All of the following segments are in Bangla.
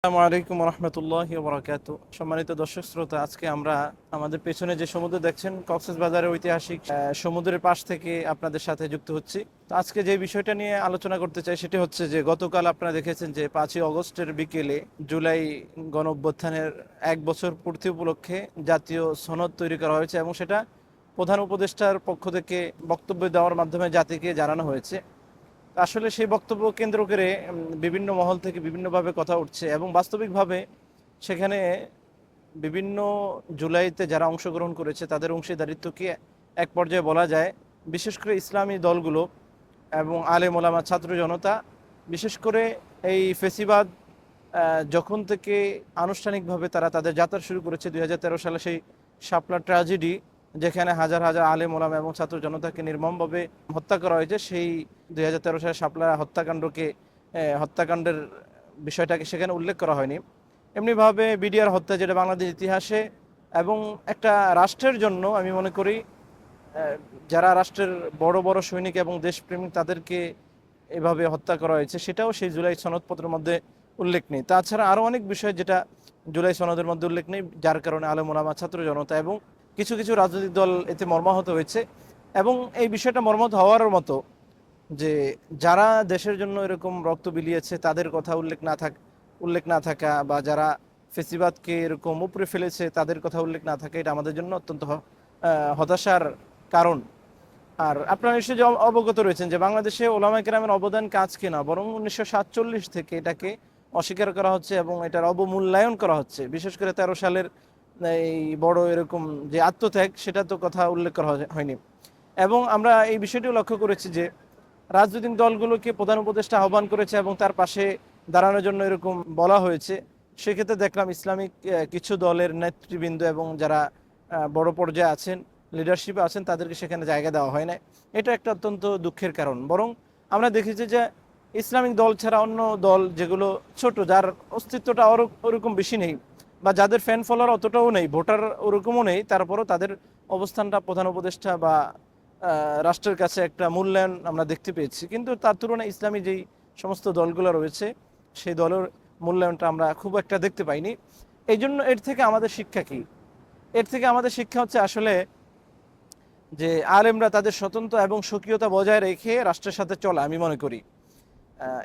আসসালামু আলাইকুম রহমতুল্লাহি বারাকাতু। সম্মানিত দর্শক শ্রোতা, আজকে আমরা আমাদের পেছনে যে সমুদ্র দেখছেন কক্সবাজারের ঐতিহাসিক সমুদ্রের পাশ থেকে আপনাদের সাথে যুক্ত হচ্ছি। তো আজকে যে বিষয়টা নিয়ে আলোচনা করতে চাই সেটি হচ্ছে যে গতকাল আপনারা দেখেছেন যে 5ই অগস্টের বিকেলে জুলাই গণঅভ্যুত্থানের 1 বছর পূর্তি উপলক্ষে জাতীয় সনদ তৈরি করা হয়েছে এবং সেটা প্রধান উপদেষ্টার পক্ষ থেকে বক্তব্য দেওয়ার মাধ্যমে জাতিকে জানানো হয়েছে। আসলে সেই বক্তব্য কেন্দ্র করে বিভিন্ন মহল থেকে বিভিন্নভাবে কথা উঠছে এবং বাস্তবিকভাবে সেখানে বিভিন্ন জুলাইতে যারা অংশগ্রহণ করেছে তাদের অংশীদারিত্বকে এক পর্যায়ে বলা যায়। বিশেষ করে ইসলামী দলগুলো এবং আলেম ওলামা ছাত্র জনতা, বিশেষ করে এই ফেসিবাদ যখন থেকে আনুষ্ঠানিকভাবে তারা তাদের যাত্রা শুরু করেছে 2013 সালে, সেই শাপলা ট্র্যাজেডি যেখানে হাজার হাজার আলেম ওলামা এবং ছাত্র জনতাকে নির্মমভাবে হত্যা করা হয়েছে, সেই 2013 সালে শাপলা হত্যাকাণ্ডের বিষয়টাকে সেখানে উল্লেখ করা হয়নি। এমনিভাবে বিডিআর হত্যা, যেটা বাংলাদেশ ইতিহাসে এবং একটা রাষ্ট্রের জন্য আমি মনে করি যারা রাষ্ট্রের বড় বড় সৈনিক এবং দেশপ্রেমিক তাদেরকে এভাবে হত্যা করা হয়েছে, সেটাও সেই জুলাই সনদপত্রের মধ্যে উল্লেখ নেই। তাছাড়া আরও অনেক বিষয় যেটা জুলাই সনদের মধ্যে উল্লেখ নেই, যার কারণে আলেম ওলামা ছাত্র জনতা এবং কিছু কিছু রাজনৈতিক দল এতে মর্মাহত হয়েছে। এবং এই বিষয়টা মর্মাহত হওয়ার মতো যে যারা দেশের জন্য এরকম রক্ত বিলিয়েছে তাদের কথা উল্লেখ না থাকা, বা যারা ফেসিবাদকে এরকম উপরে ফেলেছে তাদের কথা উল্লেখ না থাকা, এটা আমাদের জন্য অত্যন্ত হতাশার কারণ। আর আপনারা নিশ্চয়ই অবগত রয়েছেন যে বাংলাদেশে ওলামায়ে কেরামের অবদান কাজকে না, বরং 1947 থেকে এটাকে অস্বীকার করা হচ্ছে এবং এটার অবমূল্যায়ন করা হচ্ছে। বিশেষ করে 13 সালের এই বড় এরকম যে আত্মত্যাগ, সেটা তো কথা উল্লেখ করা হয়নি। এবং আমরা এই বিষয়টিও লক্ষ্য করেছি যে রাজনৈতিক দলগুলোকে প্রধান উপদেষ্টা আহ্বান করেছে এবং তার পাশে দাঁড়ানোর জন্য এরকম বলা হয়েছে। সেক্ষেত্রে দেখলাম ইসলামিক কিছু দলের নেতৃবৃন্দ এবং যারা বড় পর্যায়ে আছেন, লিডারশিপে আছেন, তাদেরকে সেখানে জায়গা দেওয়া হয় না। এটা একটা অত্যন্ত দুঃখের কারণ। বরং আমরা দেখেছি যে ইসলামিক দল ছাড়া অন্য দল যেগুলো ছোট, যার অস্তিত্বটা ওরকম বেশি নেই, বা যাদের ফ্যান ফলোয়ার অতটাও নেই, ভোটার ওরকমও নেই, তারপরও তাদের অবস্থানটা প্রধান উপদেষ্টা বা রাষ্ট্রের কাছে একটা মূল্যায়ন আমরা দেখতে পেয়েছি। কিন্তু তার তুলনায় ইসলামী যেই সমস্ত দলগুলো রয়েছে সেই দলের মূল্যায়নটা আমরা খুব একটা দেখতে পাইনি। এই জন্য এর থেকে আমাদের শিক্ষা কি? এর থেকে আমাদের শিক্ষা হচ্ছে আসলে যে আলেমরা তাদের স্বতন্ত্র এবং স্বকীয়তা বজায় রেখে রাষ্ট্রের সাথে চলা, আমি মনে করি।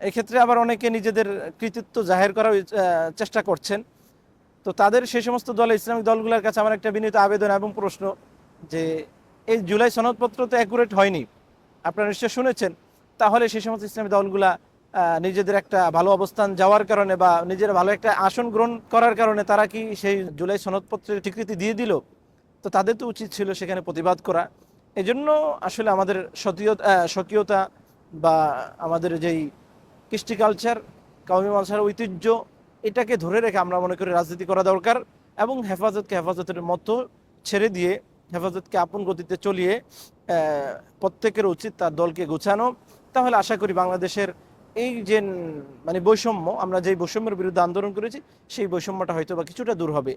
এক্ষেত্রে আবার অনেকে নিজেদের কৃতিত্ব জাহের করার চেষ্টা করছেন। তো তাদের সেই সমস্ত দলে, ইসলামিক দলগুলোর কাছে আমার একটা বিনীত আবেদন এবং প্রশ্ন যে এই জুলাই সনদপত্র তো অ্যাকুরেট হয়নি, আপনারা নিশ্চয় শুনেছেন। তাহলে সেই সমস্ত ইসলামী দলগুলা নিজেদের একটা ভালো অবস্থান যাওয়ার কারণে বা নিজের ভালো একটা আসন গ্রহণ করার কারণে তারা কি সেই জুলাই সনদপত্রের স্বীকৃতি দিয়ে দিল? তো তাদের তো উচিত ছিল সেখানে প্রতিবাদ করা। এজন্য আসলে আমাদের স্বকীয়তা বা আমাদের যেই কৃষ্টি কালচার, কাউমি মানসার ঐতিহ্য, এটাকে ধরে রেখে আমরা মনে করি রাজনীতি করা দরকার। এবং হেফাজতের মতো ছেড়ে দিয়ে হেফাজতকে আপন গতিতে চলিয়ে প্রত্যেকের উচিত তার দলকে গোছানো। তাহলে আশা করি বাংলাদেশের এই যে মানে বৈষম্য, আমরা যেই বৈষম্যের বিরুদ্ধে আন্দোলন করেছি, সেই বৈষম্যটা হয়তো বা কিছুটা দূর হবে।